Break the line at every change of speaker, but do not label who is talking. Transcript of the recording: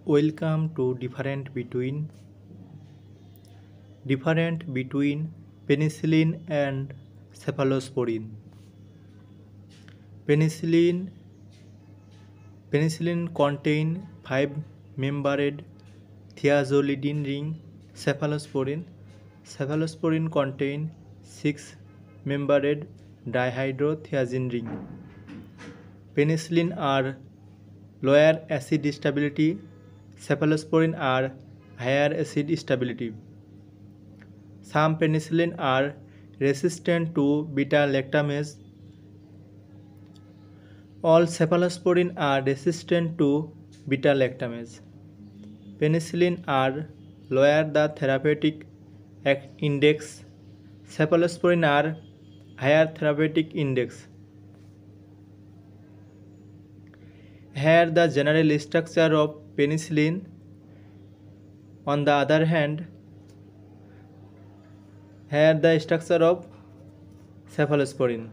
Welcome to different between penicillin and cephalosporin. Penicillin contain 5-membered thiazolidine ring. Cephalosporin contain 6-membered dihydrothiazine ring. Penicillin are lower acid stability. Cephalosporin are higher acid stability. Some penicillin are resistant to beta-lactamase. All cephalosporin are resistant to beta-lactamase. Penicillin are lower the therapeutic index. Cephalosporin are higher therapeutic index. Here the general structure of penicillin. On the other hand, here the structure of cephalosporin.